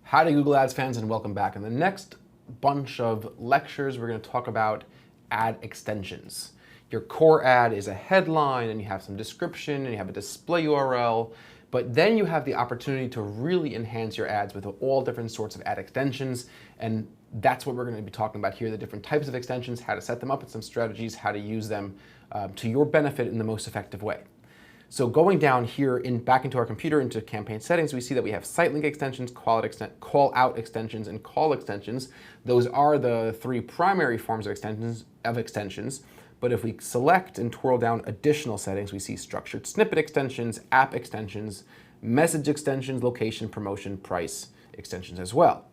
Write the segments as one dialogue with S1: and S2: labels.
S1: Howdy Google Ads fans, and welcome back. In the next bunch of lectures, we're going to talk about ad extensions. Your core ad is a headline and you have some description and you have a display URL, but then you have the opportunity to really enhance your ads with all different sorts of ad extensions, and that's what we're going to be talking about here, the different types of extensions, how to set them up, and some strategies, how to use them to your benefit in the most effective way. So going down here back into our computer, into campaign settings, we see that we have Sitelink extensions, call out extensions, and call extensions. Those are the three primary forms of extensions. But if we select and twirl down additional settings, we see structured snippet extensions, app extensions, message extensions, location, promotion, price extensions as well.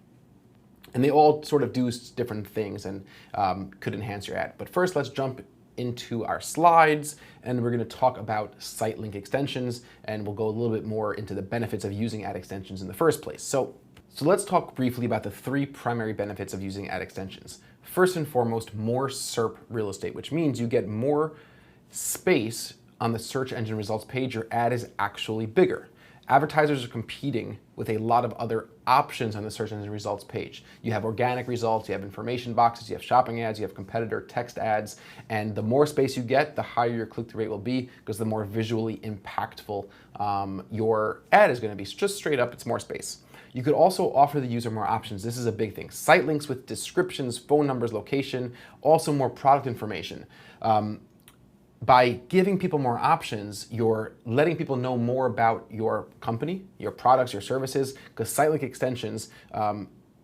S1: And they all sort of do different things and could enhance your ad. But first, let's jump into our slides, and we're going to talk about Sitelink extensions, and we'll go a little bit more into the benefits of using ad extensions in the first place. So let's talk briefly about the three primary benefits of using ad extensions. First and foremost, more SERP real estate, which means you get more space on the search engine results page. Your ad is actually bigger. Advertisers are competing with a lot of other options on the search engine results page. You have organic results, you have information boxes, you have shopping ads, you have competitor text ads, and the more space you get, the higher your click-through rate will be, because the more visually impactful your ad is going to be. Just straight up, it's more space. You could also offer the user more options. This is a big thing. Site links with descriptions, phone numbers, location, also more product information. By giving people more options, you're letting people know more about your company, your products, your services, because Sitelink extensions,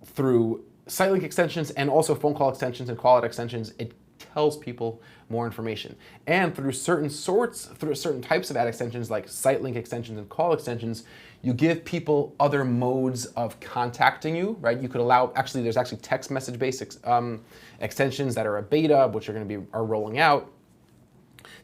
S1: through Sitelink extensions and also phone call extensions and call out extensions, it tells people more information. And through certain types of ad extensions like Sitelink extensions and call extensions, you give people other modes of contacting you, right? You could allow, there's actually text message based extensions that are a beta, which are rolling out.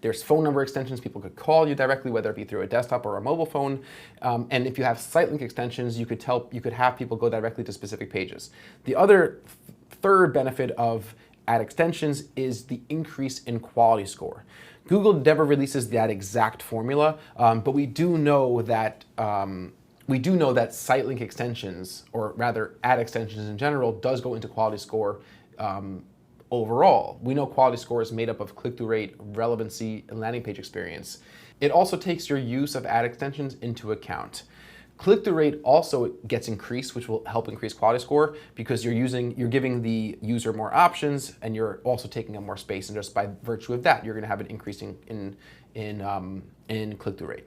S1: There's phone number extensions. People could call you directly, whether it be through a desktop or a mobile phone. And if you have Sitelink extensions, you could have people go directly to specific pages. The other third benefit of ad extensions is the increase in quality score. Google never releases that exact formula, but we do know that Sitelink extensions, or rather ad extensions in general, does go into quality score. Overall, we know quality score is made up of click-through rate, relevancy, and landing page experience. It also takes your use of ad extensions into account. Click-through rate also gets increased, which will help increase quality score, because you're giving the user more options, and you're also taking up more space. And just by virtue of that, you're going to have an increase in click-through rate.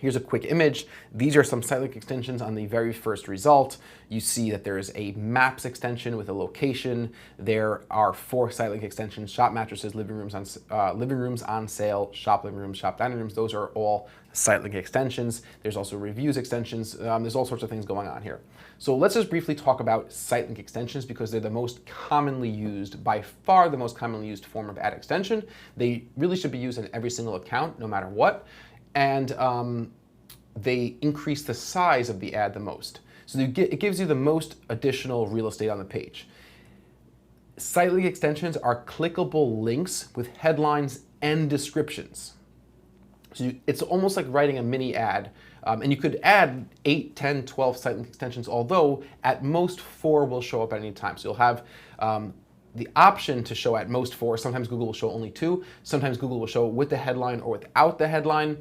S1: Here's a quick image. These are some Sitelink extensions on the very first result. You see that there is a maps extension with a location. There are 4 Sitelink extensions: shop mattresses, living rooms on sale, shop living rooms, shop dining rooms. Those are all Sitelink extensions. There's also reviews extensions. There's all sorts of things going on here. So let's just briefly talk about Sitelink extensions, because they're the most commonly used, by far the most commonly used form of ad extension. They really should be used in every single account, no matter what. And they increase the size of the ad the most. So it gives you the most additional real estate on the page. Sitelink extensions are clickable links with headlines and descriptions. So it's almost like writing a mini ad. And you could add 8, 10, 12 Sitelink extensions, although at most 4 will show up at any time. So you'll have the option to show at most 4. Sometimes Google will show only 2. Sometimes Google will show with the headline or without the headline.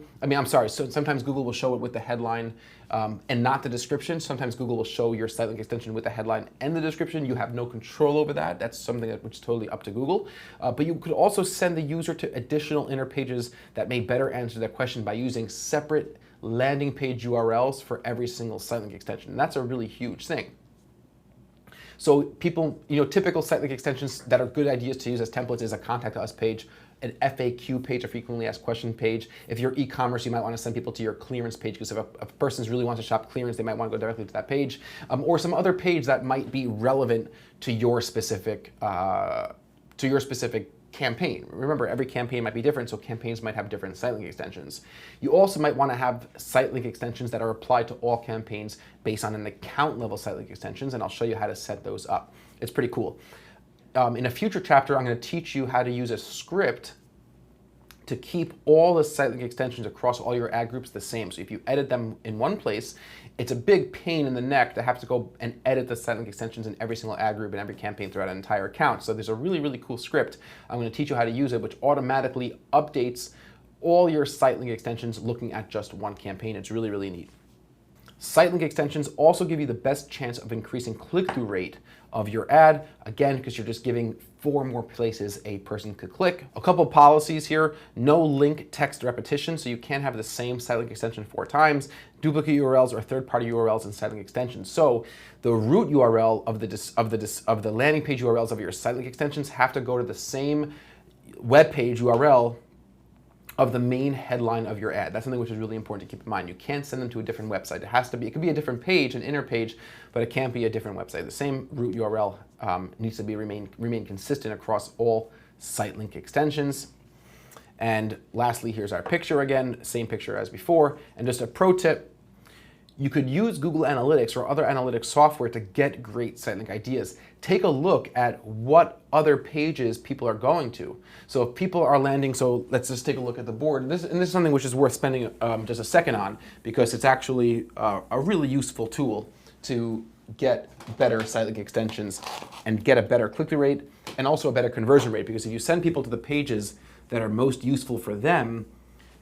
S1: So sometimes Google will show it with the headline and not the description. Sometimes Google will show your Sitelink extension with the headline and the description. You have no control over that. That's something which is totally up to Google. But you could also send the user to additional inner pages that may better answer that question by using separate landing page URLs for every single Sitelink extension. And that's a really huge thing. So people, typical Sitelink extensions that are good ideas to use as templates is a contact us page, an FAQ page, a frequently asked question page. If you're e-commerce, you might want to send people to your clearance page, because if a person really wants to shop clearance, they might want to go directly to that page, or some other page that might be relevant to your specific campaign. Remember, every campaign might be different, so campaigns might have different Sitelink extensions. You also might want to have Sitelink extensions that are applied to all campaigns based on an account level Sitelink extensions, and I'll show you how to set those up. It's pretty cool. in a future chapter, I'm going to teach you how to use a script to keep all the Sitelink extensions across all your ad groups the same. So if you edit them in one place, it's a big pain in the neck to have to go and edit the Sitelink extensions in every single ad group and every campaign throughout an entire account. So there's a really, really cool script. I'm going to teach you how to use it, which automatically updates all your Sitelink extensions looking at just one campaign. It's really, really neat. Sitelink extensions also give you the best chance of increasing click-through rate of your ad, again, because you're just giving 4 more places a person could click. A couple of policies here: no link text repetition, so you can't have the same Sitelink extension 4 times, duplicate URLs or third-party URLs in Sitelink extensions. So the root URL of the landing page URLs of your Sitelink extensions have to go to the same web page URL of the main headline of your ad. That's something which is really important to keep in mind. You can't send them to a different website. It could be a different page, an inner page, but it can't be a different website. The same root URL needs to remain consistent across all Sitelink extensions. And lastly, here's our picture again, same picture as before. And just a pro tip: you could use Google Analytics or other analytics software to get great Sitelink ideas. Take a look at what other pages people are going to. So if people are landing, so let's just take a look at the board. And this is something which is worth spending just a second on, because it's actually a really useful tool to get better Sitelink extensions and get a better click-through rate and also a better conversion rate. Because if you send people to the pages that are most useful for them,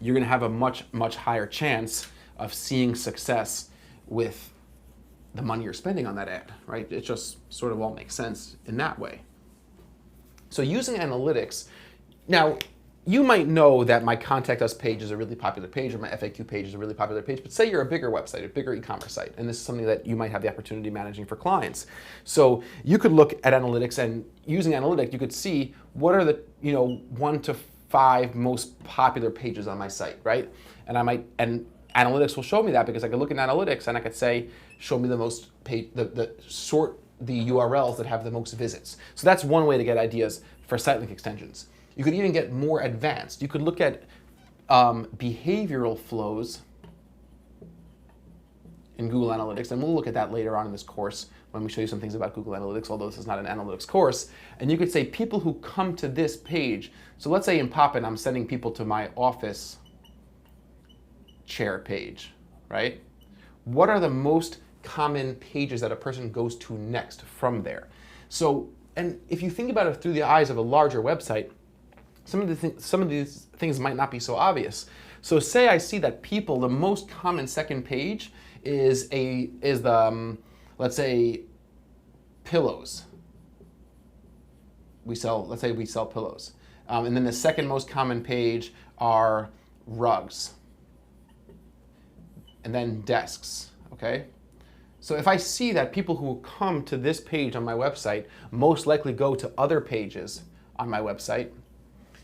S1: you're going to have a much, much higher chance of seeing success with the money you're spending on that ad, right? It just sort of all makes sense in that way. So using analytics, now you might know that my Contact Us page is a really popular page, or my FAQ page is a really popular page, but say you're a bigger website, a bigger e-commerce site, and this is something that you might have the opportunity managing for clients. So you could look at analytics, and using analytics, you could see what are the 1 to 5 most popular pages on my site, right? And analytics will show me that, because I could look at analytics and I could say, show me the most page, sort the URLs that have the most visits. So that's one way to get ideas for Sitelink extensions. You could even get more advanced. You could look at behavioral flows in Google Analytics, and we'll look at that later on in this course when we show you some things about Google Analytics, although this is not an analytics course. And you could say people who come to this page. So let's say in Poppin, I'm sending people to my office chair page, right? What are the most common pages that a person goes to next from there? So, and if you think about it through the eyes of a larger website, some of these things might not be so obvious. So say I see that people, the most common second page is let's say pillows. Let's say we sell pillows. And then the second most common page are rugs. And then desks, okay? So if I see that people who come to this page on my website most likely go to other pages on my website,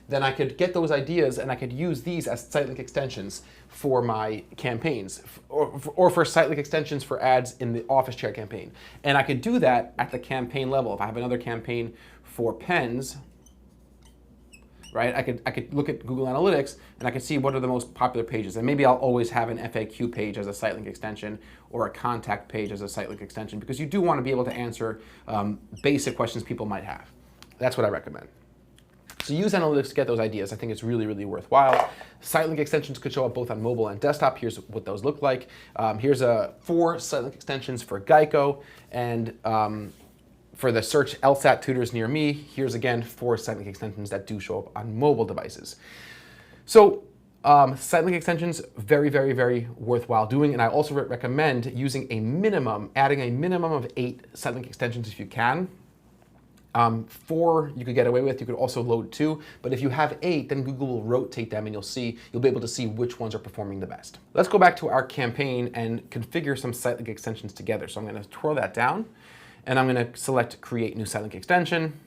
S1: then I could get those ideas and I could use these as Sitelink extensions for my campaigns, or for Sitelink extensions for ads in the office chair campaign. And I could do that at the campaign level. If I have another campaign for pens, right? I could look at Google Analytics and I could see what are the most popular pages. And maybe I'll always have an FAQ page as a Sitelink extension, or a contact page as a Sitelink extension, because you do want to be able to answer basic questions people might have. That's what I recommend. So use analytics to get those ideas. I think it's really, really worthwhile. Sitelink extensions could show up both on mobile and desktop. Here's what those look like. Here's 4 Sitelink extensions for Geico, and for the search LSAT tutors near me, here's again 4 Sitelink extensions that do show up on mobile devices. So Sitelink extensions, very, very, very worthwhile doing. And I also recommend using adding a minimum of 8 Sitelink extensions if you can. 4 you could get away with. You could also load 2, but if you have 8, then Google will rotate them, and you'll be able to see which ones are performing the best. Let's go back to our campaign and configure some Sitelink extensions together. So I'm going to twirl that down, and I'm going to select Create New Sitelink Extension,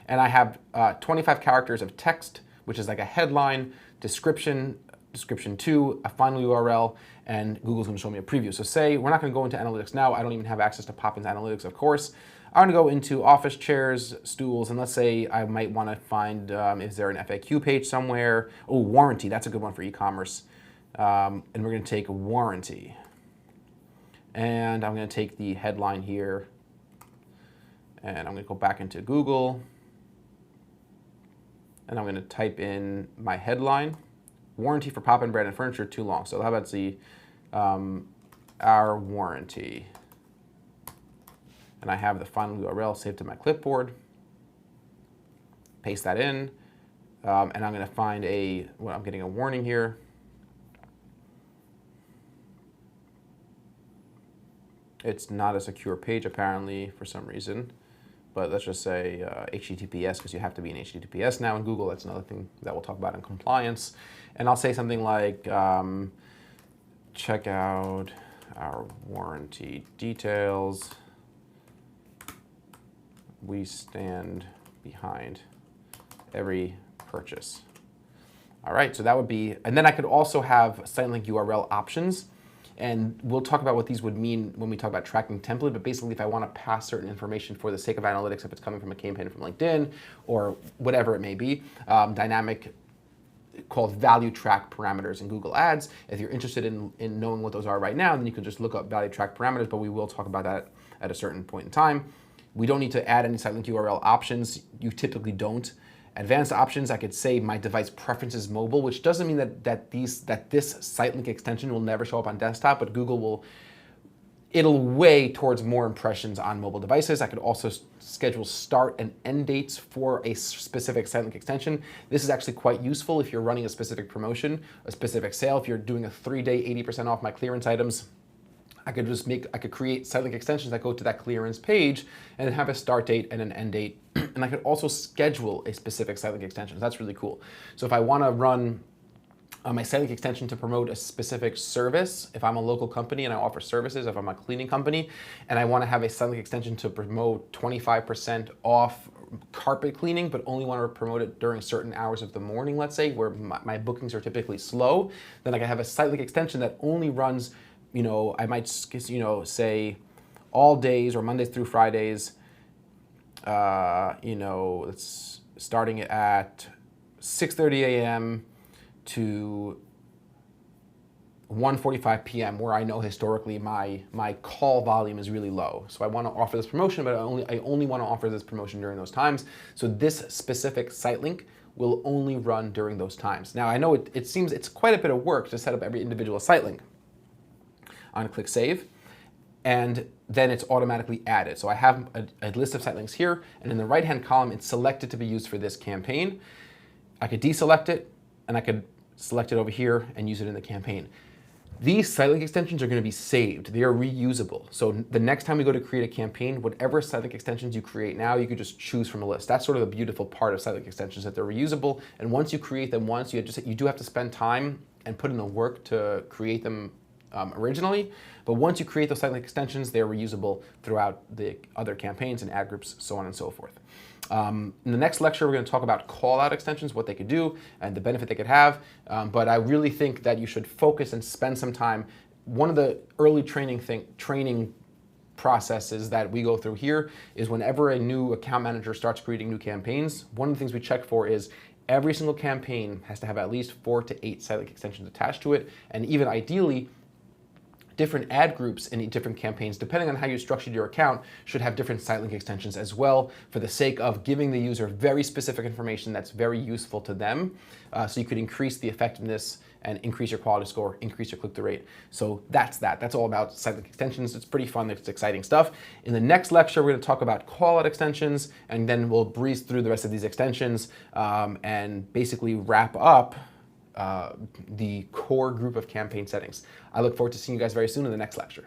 S1: and I have 25 characters of text, which is like a headline, description 2, a final URL, and Google's going to show me a preview. So say we're not going to go into analytics now. I don't even have access to Poppin's analytics, of course. I'm going to go into office chairs, stools, and let's say I might want to find, is there an FAQ page somewhere? Oh, warranty, that's a good one for e-commerce. And we're going to take warranty. And I'm going to take the headline here, and I'm going to go back into Google. and I'm going to type in my headline. Warranty for pop-in brand and furniture, too long. So how about the our warranty. And I have the final URL saved to my clipboard. Paste that in. And I'm going to find I'm getting a warning here. It's not a secure page apparently for some reason. But let's just say HTTPS, because you have to be in HTTPS now in Google. That's another thing that we'll talk about in compliance. And I'll say something like, check out our warranty details. We stand behind every purchase. All right, so that would be, and then I could also have Sitelink URL options. And we'll talk about what these would mean when we talk about tracking template, but basically if I want to pass certain information for the sake of analytics, if it's coming from a campaign from LinkedIn or whatever it may be, dynamic called value track parameters in Google Ads. If you're interested in knowing what those are right now, then you can just look up value track parameters, but we will talk about that at a certain point in time. We don't need to add any Sitelink URL options. You typically don't. Advanced options, I could say my device preferences mobile, which doesn't mean that this Sitelink extension will never show up on desktop, but Google it'll weigh towards more impressions on mobile devices. I could also schedule start and end dates for a specific Sitelink extension. This is actually quite useful if you're running a specific promotion, a specific sale. If you're doing a 3-day 80% off my clearance items, I could create Sitelink extensions that go to that clearance page and then have a start date and an end date. And I could also schedule a specific Sitelink extension. That's really cool. So if I want to run my Sitelink extension to promote a specific service, if I'm a local company and I offer services, if I'm a cleaning company, and I want to have a Sitelink extension to promote 25% off carpet cleaning, but only want to promote it during certain hours of the morning, let's say, where my bookings are typically slow, then I can have a Sitelink extension that only runs, I might, say all days or Mondays through Fridays, it's starting at 6:30 a.m. to 1:45 p.m. where I know historically my call volume is really low. So I want to offer this promotion, but I only want to offer this promotion during those times. So this specific Sitelink will only run during those times. Now I know it seems it's quite a bit of work to set up every individual Sitelink. I'm gonna click save, and then it's automatically added. So I have a list of Sitelinks here, and in the right-hand column, it's selected to be used for this campaign. I could deselect it, and I could select it over here and use it in the campaign. These Sitelink extensions are going to be saved. They are reusable. So the next time we go to create a campaign, whatever Sitelink extensions you create now, you could just choose from a list. That's sort of the beautiful part of Sitelink extensions, that they're reusable. And once you create them once, you do have to spend time and put in the work to create them originally, but once you create those Sitelink extensions, they're reusable throughout the other campaigns and ad groups, so on and so forth. In the next lecture, we're going to talk about call-out extensions, what they could do, and the benefit they could have, but I really think that you should focus and spend some time. One of the early training processes that we go through here is whenever a new account manager starts creating new campaigns, one of the things we check for is every single campaign has to have at least 4 to 8 Sitelink extensions attached to it, and even ideally, different ad groups in different campaigns, depending on how you structured your account, should have different Sitelink extensions as well, for the sake of giving the user very specific information that's very useful to them. So you could increase the effectiveness and increase your quality score, increase your click-through rate. So that's that. That's all about Sitelink extensions. It's pretty fun. It's exciting stuff. In the next lecture, we're going to talk about call-out extensions, and then we'll breeze through the rest of these extensions and basically wrap up the core group of campaign settings. I look forward to seeing you guys very soon in the next lecture.